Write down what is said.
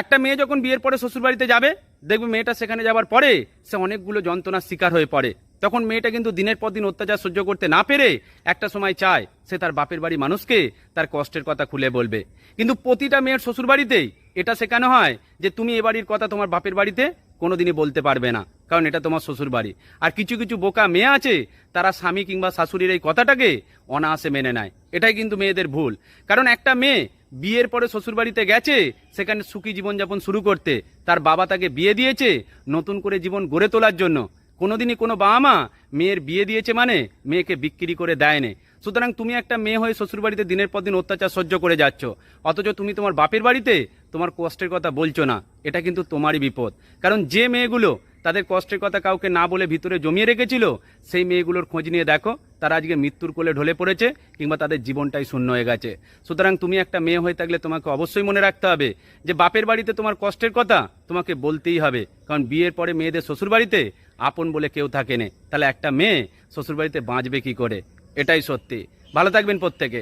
একটা মেয়ে যখন বিয়ের পরে শ্বশুরবাড়িতে যাবে, দেখবে মেয়েটা সেখানে যাবার পরে সে অনেকগুলো যন্ত্রণার শিকার হয়ে পড়ে। তখন মেয়েটা কিন্তু দিনের পর দিন অত্যাচার সহ্য করতে না পেরে একটা সময় চায় সে তার বাপের বাড়ি মানুষকে তার কষ্টের কথা খুলে বলবে। কিন্তু প্রতিটা মেয়ের শ্বশুরবাড়িতেই এটা শেখানো হয় যে তুমি এ বাড়ির কথা তোমার বাপের বাড়িতে কোনোদিনই বলতে পারবে না, কারণ এটা তোমার শ্বশুর বাড়ি। আর কিছু কিছু বোকা মেয়ে আছে, তারা স্বামী কিংবা শাশুড়ির এই কথাটাকে অনায়াসে মেনে নেয়। এটাই কিন্তু মেয়েদের ভুল। কারণ একটা মেয়ে বিয়ের পরে শ্বশুরবাড়িতে গেছে সেখানে সুখী জীবনযাপন শুরু করতে, তার বাবা তাকে বিয়ে দিয়েছে নতুন করে জীবন গড়ে তোলার জন্য। কোনোদিনই কোনো বাবা মা মেয়ের বিয়ে দিয়েছে মানে মেয়েকে বিক্রি করে দেয়নি। সুতরাং তুমি একটা মেয়ে হয়ে শ্বশুরবাড়িতে দিনের পর দিন অত্যাচার সহ্য করে যাচ্ছ, অথচ তুমি তোমার বাপের বাড়িতে তোমার কষ্টের কথা বলছো না। এটা কিন্তু তোমারই বিপদ। কারণ যে মেয়েগুলো তাদের কষ্টের কথা কাউকে না বলে ভিতরে জমিয়ে রেখেছিল, সেই মেয়েগুলোর খোঁজ নিয়ে দেখো তারা আজকে মৃত্যুর কোলে ঢলে পড়েছে কিংবা তাদের জীবনটাই শূন্য হয়ে গেছে। সুতরাং তুমি একটা মেয়ে হয়ে থাকলে তোমাকে অবশ্যই মনে রাখতে হবে যে বাপের বাড়িতে তোমার কষ্টের কথা তোমাকে বলতেই হবে। কারণ বিয়ের পরে মেয়েদের শ্বশুরবাড়িতে আপন বলে কেউ থাকে না। তাহলে একটা মেয়ে শ্বশুরবাড়িতে বাঁচবে কি করে? এটাই সত্যি। ভালো থাকবেন প্রত্যেকে।